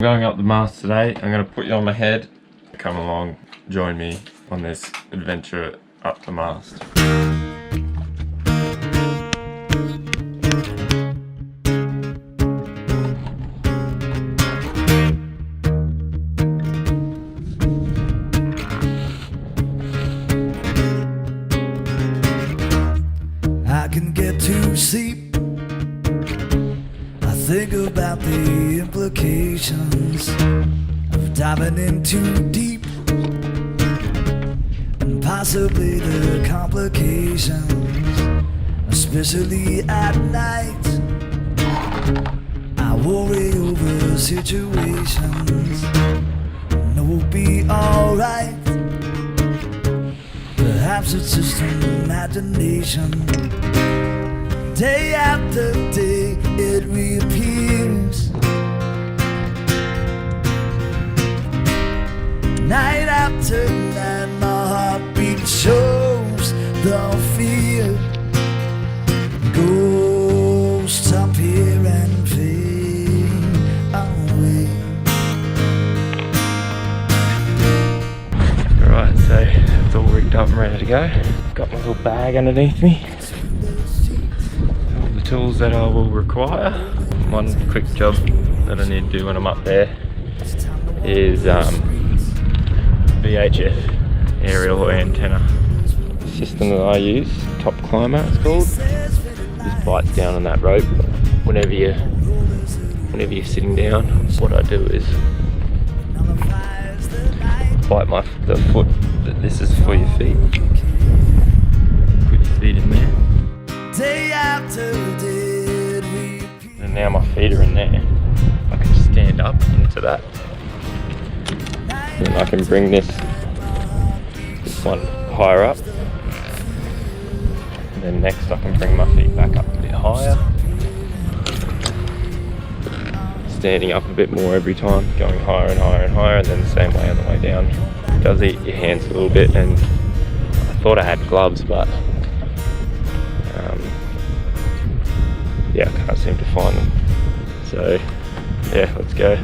I'm going up the mast today. I'm going to put you on my head. Come along, join me on this adventure up the mast. I can get to sleep. I think about the implications of diving in too deep, and possibly the complications, especially at night. I worry over situations. No, we'll be alright. Perhaps it's just an imagination. Day after day it reappears. Night after night my heartbeat shows the fear. Ghosts appear and fade away. Alright, so it's all rigged up and ready to go. Got my little bag underneath me. All the tools that I will require. One quick job that I need to do when I'm up there is VHF aerial antenna system that I use, Top Climber it's called. Just bites down on that rope whenever you're sitting down. What I do is bite the foot. This is for your feet. Put your feet in there. And now my feet are in there. I can stand up into that. And I can bring this one higher up. And then next I can bring my feet back up a bit higher. Standing up a bit more every time, going higher and higher and higher, and then the same way on the way down. It does eat your hands a little bit, and I thought I had gloves, but yeah, I can't seem to find them. So yeah, let's go.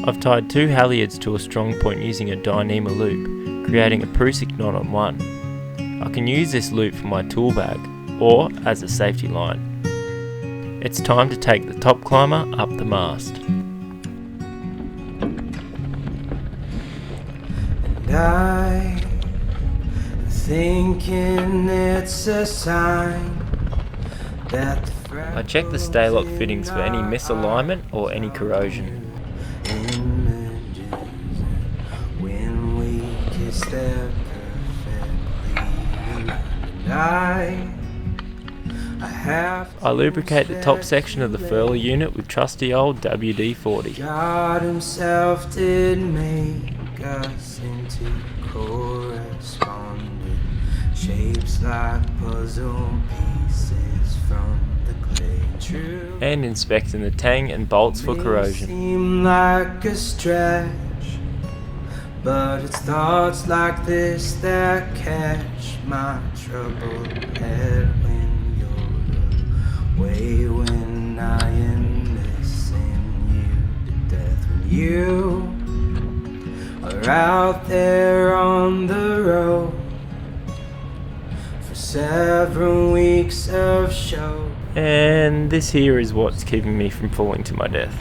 I've tied two halyards to a strong point using a Dyneema loop, creating a Prusik knot on one. I can use this loop for my tool bag, or as a safety line. It's time to take the Top Climber up the mast. And I'm thinking it's a sign that I check the stay lock fittings for any misalignment or any corrosion. I lubricate the top section of the furler unit with trusty old WD-40. God himself did make us into correspondent shapes like puzzle pieces from the clay. True. And inspecting the tang and bolts for corrosion. Seem like a stretch, but it's thoughts like this that catch my troubled head when you're away, when I am missing you to death, when you are out there on the road for several weeks of show. And this here is what's keeping me from falling to my death.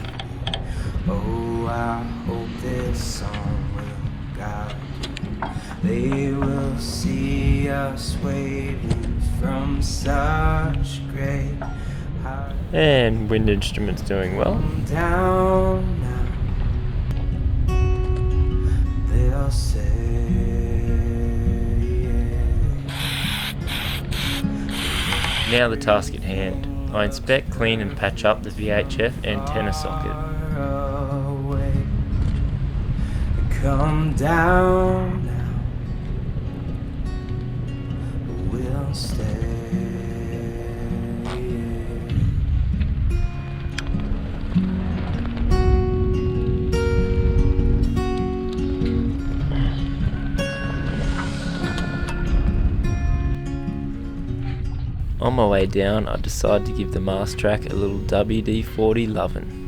Oh, I hope this song will guide you. They will see us waving from such great height. And wind instruments doing well. Down now, they'll say, yeah. Now the task at hand. I inspect, clean and patch up the VHF antenna socket. Away. Come down now. We'll stay. On my way down, I decide to give the mast track a little WD-40 lovin'.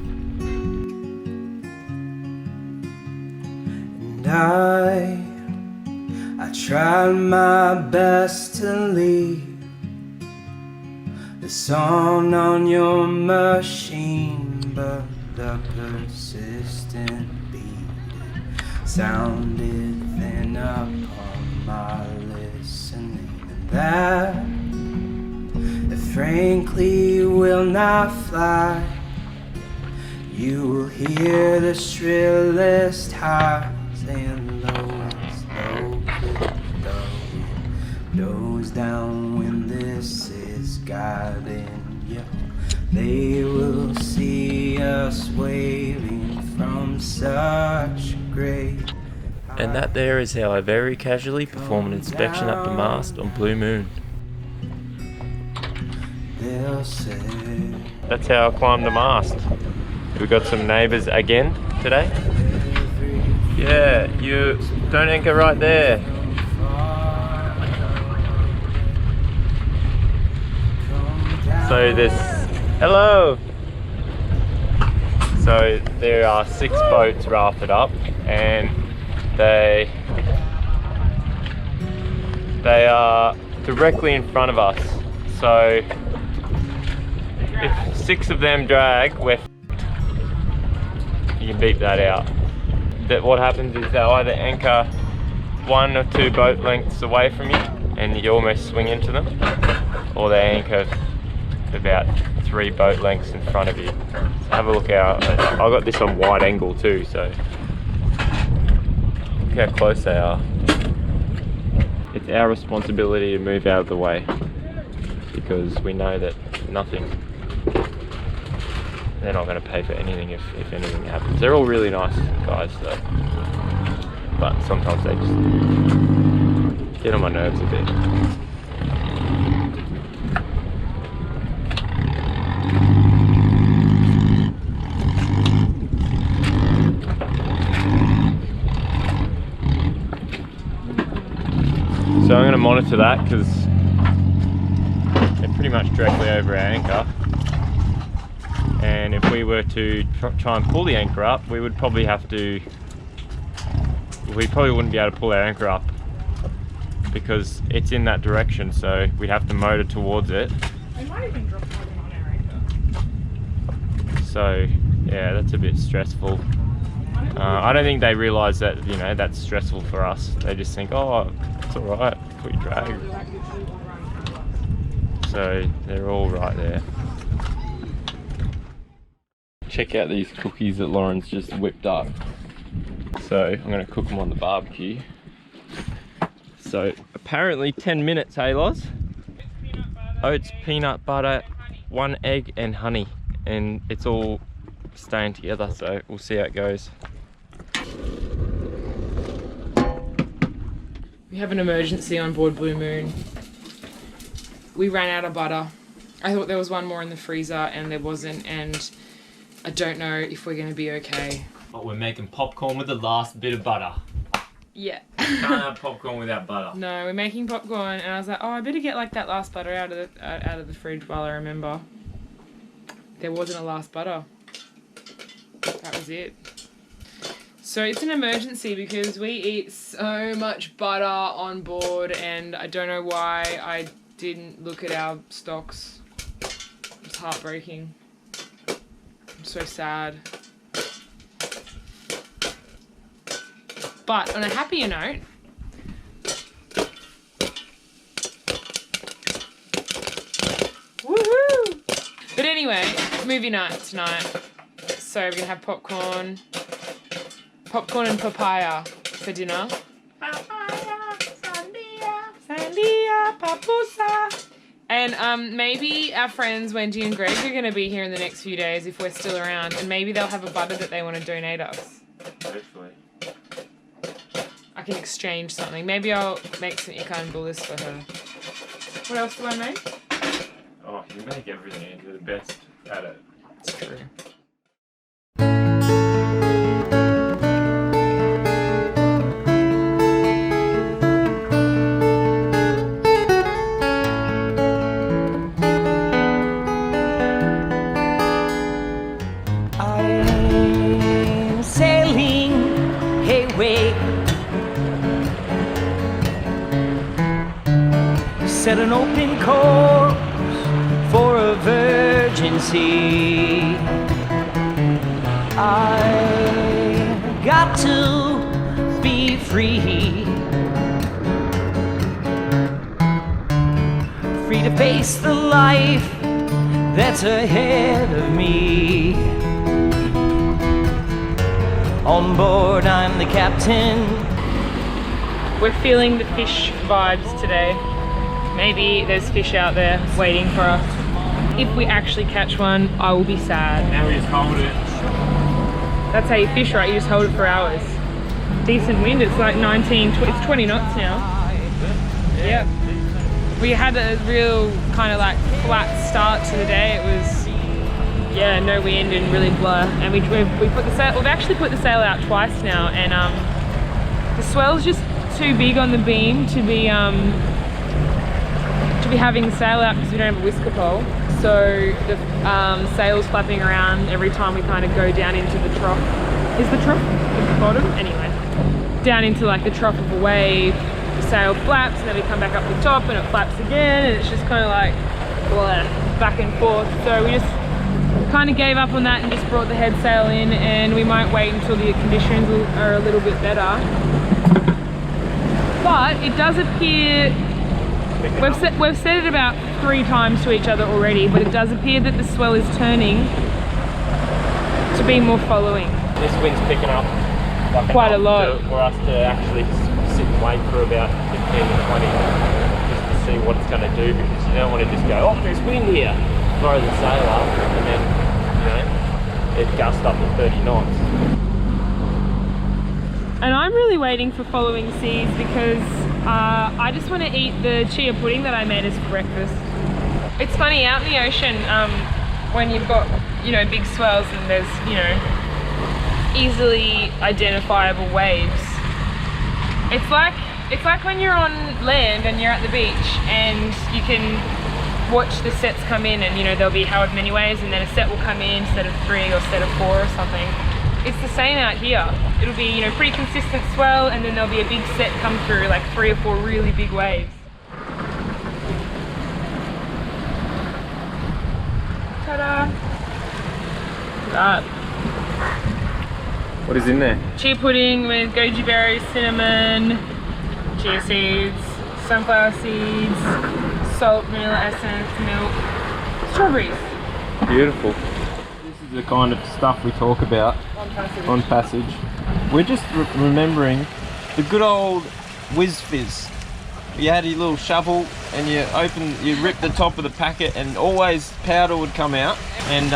And I tried my best to leave the song on your machine, but the persistent beat sounded thin upon my listening, and that frankly will not fly. You will hear the shrillest highs and lows, low goes down when this is guiding you. They will see us waving from such great. And that there is how I very casually perform an inspection up the mast on Blue Moon. That's how I climbed the mast. We got some neighbours again today. Yeah, you don't anchor right there. So there's, hello. So there are 6 boats rafted up, and they are directly in front of us. So if 6 of them drag, we're f***ed. You can beep that out. That what happens is they'll either anchor 1 or 2 boat lengths away from you and you almost swing into them, or they anchor about 3 boat lengths in front of you. So have a look out. I got this on wide angle too, so look how close they are. It's our responsibility to move out of the way, because we know that they're not going to pay for anything if anything happens. They're all really nice guys though, but sometimes they just get on my nerves a bit. So I'm going to monitor that because they're pretty much directly over our anchor. And if we were to try and pull the anchor up, we probably wouldn't be able to pull our anchor up because it's in that direction, so we'd have to motor towards it. We might even drop more than on our anchor. So yeah, that's a bit stressful. I don't think they realise that, you know, that's stressful for us. They just think, oh, it's alright, we drag. So they're all right there. Check out these cookies that Lauren's just whipped up. So I'm going to cook them on the barbecue. So apparently 10 minutes, hey Loz? Oats, peanut butter, 1 egg and honey. And it's all staying together, so we'll see how it goes. We have an emergency on board Blue Moon. We ran out of butter. I thought there was one more in the freezer and there wasn't, and I don't know if we're going to be okay. But we're making popcorn with the last bit of butter. Yeah. Can't have popcorn without butter. No, we're making popcorn and I was like, oh, I better get like that last butter out of the fridge while I remember. There wasn't a last butter. That was it. So it's an emergency because we eat so much butter on board and I don't know why I didn't look at our stocks. It's heartbreaking. I'm so sad. But on a happier note, woohoo! But anyway, movie night tonight. So we're gonna have popcorn and papaya for dinner. Papaya, sandia, papusa. And maybe our friends Wendy and Greg are going to be here in the next few days if we're still around, and maybe they'll have a butter that they want to donate us. Hopefully. I can exchange something. Maybe I'll make some ikan bulis for her. What else do I make? Oh, you make everything. You're the best at it. It's true. I'm sailing away, set an open course for a virgin sea. I got to be free, free to face the life that's ahead of me. On board, I'm the captain. We're feeling the fish vibes today. Maybe there's fish out there waiting for us. If we actually catch one, I will be sad. Now we just hold it. That's how you fish, right? You just hold it for hours. Decent wind, it's like 19, it's 20 knots now. Yep. We had a real kind of like flat start to the day. It was, yeah, no wind and really blur. And we put the sail, we've actually put the sail out twice now, and the swell's just too big on the beam to be having the sail out because we don't have a whisker pole. So the sail's flapping around every time we kind of go down into the trough. Is the trough at the bottom? Anyway, down into like the trough of a wave, the sail flaps and then we come back up the top and it flaps again, and it's just kind of like blah, back and forth. So we just kind of gave up on that and just brought the head sail in, and we might wait until the conditions are a little bit better. But it does appear, we've said it about 3 times to each other already, but it does appear that the swell is turning to be more following. This wind's picking up like Quite a lot. for us to actually sit and wait for about 15 to 20 just to see what it's going to do, because you don't want to just go, oh, there's wind here, throw the sail up, and then, you know, it gusts up to 30 knots. And I'm really waiting for following seas because I just want to eat the chia pudding that I made as breakfast. It's funny out in the ocean when you've got, you know, big swells and there's, you know, easily identifiable waves. It's like when you're on land and you're at the beach and you can watch the sets come in, and you know there'll be however many waves, and then a set will come in instead of 3 or set of 4 or something. It's the same out here. It'll be, you know, pretty consistent swell, and then there'll be a big set come through, like 3 or 4 really big waves. Ta-da! Look at that. What is in there? Chia pudding with goji berries, cinnamon, chia seeds, sunflower seeds, salt, vanilla essence, milk, strawberries. Beautiful. This is the kind of stuff we talk about on passage. We're just remembering the good old whiz fizz. You had your little shovel and you rip the top of the packet, and always powder would come out. And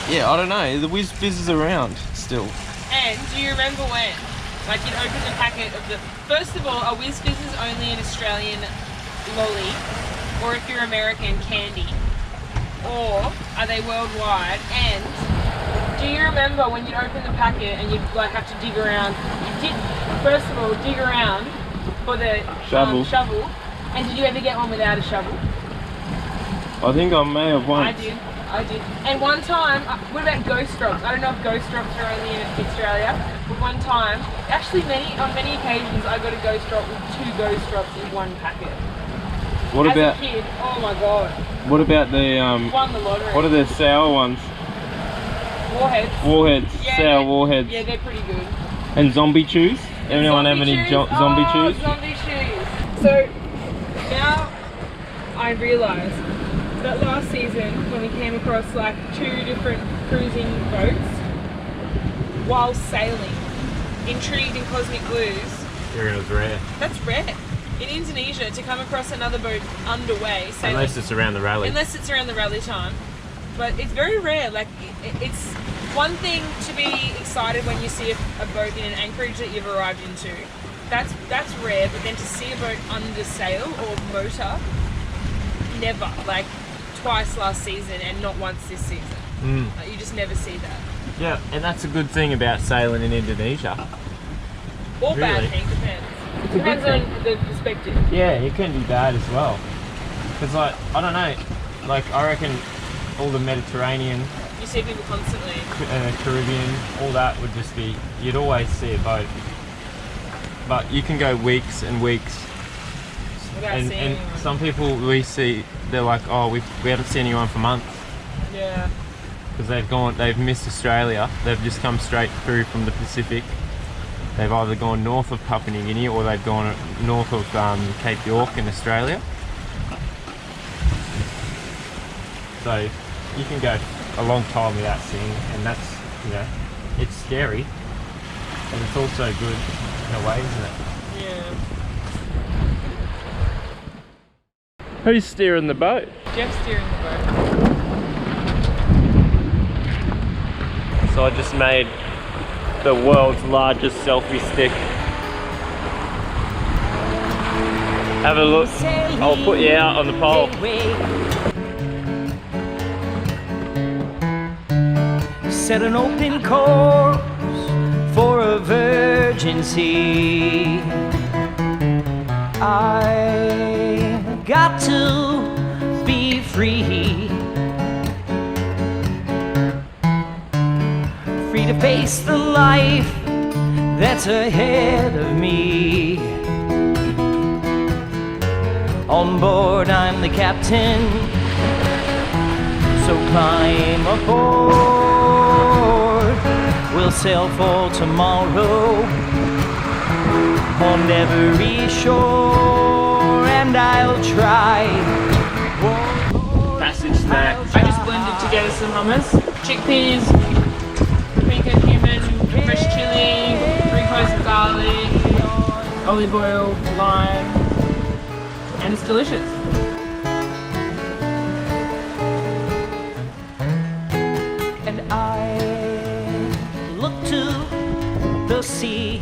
yeah, I don't know, the whiz fizz is around still. And do you remember when? Like you'd open the packet of the, first of all, a whiz fizz is only an Australian lolly, or if you're American, candy, or are they worldwide? And do you remember when you'd open the packet and you'd like have to dig around? You did, first of all, dig around for the shovel. And did you ever get one without a shovel? I think I may have once. I did. And one time, what about ghost drops? I don't know if ghost drops are only in Australia, but one time, actually on many occasions, I got a ghost drop with 2 ghost drops in one packet. What As about a kid, oh my god. What about the Won the lottery. what are the sour ones? Warheads. Warheads, Yeah, sour warheads. Yeah, they're pretty good. And zombie chews? Anyone have any zombie chews? Zombie chews. So now I realise that last season when we came across like 2 different cruising boats while sailing, Intrigued and Cosmic Blues. Yeah, it was rare. That's rare. in Indonesia, to come across another boat underway, say Unless it's around the rally. unless it's around the rally time. But it's very rare. Like, it's one thing to be excited when you see a boat in an anchorage that you've arrived into. That's rare, but then to see a boat under sail or motor, never. Like, twice last season and not once this season. Like, you just never see that. Yeah, and that's a good thing about sailing in Indonesia. Or Really? bad thing, depends. It's a good Depends thing. on the perspective. Yeah, it can be bad as well. Because, like, I don't know, like, I reckon all the Mediterranean, You see people constantly. Caribbean, all that would just be, you'd always see a boat. But you can go weeks and weeks, Without and seeing anyone. some people we see, they're like, oh, we haven't seen anyone for months. Yeah. Because they've missed Australia, they've just come straight through from the Pacific. They've either gone north of Papua New Guinea or they've gone north of Cape York in Australia. So you can go a long time without seeing, and that's, you know, it's scary, and it's also good in a way, isn't it? Yeah. Who's steering the boat? Jeff's steering the boat. So I just made the world's largest selfie stick. Have a look. I'll put you out on the pole. Set an open course for a virgin sea. I got to be free. Free to face the life that's ahead of me. On board, I'm the captain, so climb aboard. We'll sail for tomorrow on every shore, and I'll try. Passage snack. I just blended together some hummus, chickpeas, paprika, cumin, fresh chili, 3 cloves of garlic, olive oil, lime, and it's delicious. And I look to the sea.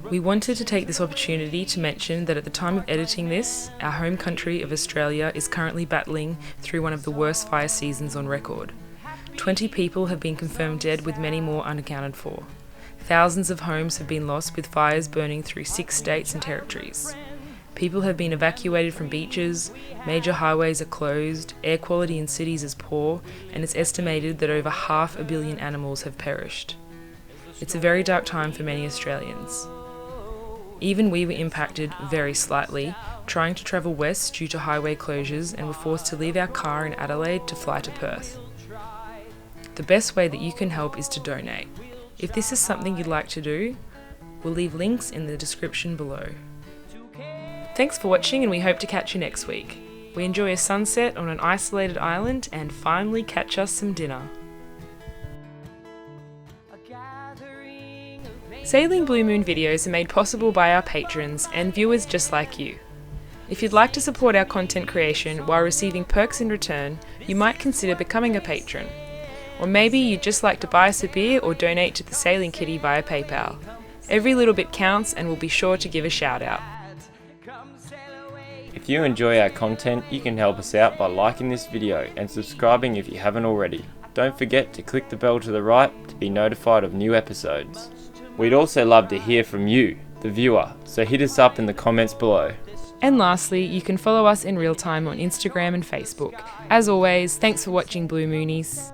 We wanted to take this opportunity to mention that at the time of editing this, our home country of Australia is currently battling through one of the worst fire seasons on record. 20 people have been confirmed dead, with many more unaccounted for. Thousands of homes have been lost, with fires burning through 6 states and territories. People have been evacuated from beaches, major highways are closed, air quality in cities is poor, and it's estimated that over 500 million animals have perished. It's a very dark time for many Australians. Even we were impacted very slightly, trying to travel west due to highway closures, and were forced to leave our car in Adelaide to fly to Perth. The best way that you can help is to donate. If this is something you'd like to do, we'll leave links in the description below. Thanks for watching, and we hope to catch you next week. We enjoy a sunset on an isolated island and finally catch us some dinner. Sailing Blue Moon videos are made possible by our patrons and viewers just like you. If you'd like to support our content creation while receiving perks in return, you might consider becoming a patron. Or maybe you'd just like to buy us a beer or donate to the Sailing Kitty via PayPal. Every little bit counts, and we'll be sure to give a shout out. If you enjoy our content, you can help us out by liking this video and subscribing if you haven't already. Don't forget to click the bell to the right to be notified of new episodes. We'd also love to hear from you, the viewer, so hit us up in the comments below. And lastly, you can follow us in real time on Instagram and Facebook. As always, thanks for watching, Blue Moonies.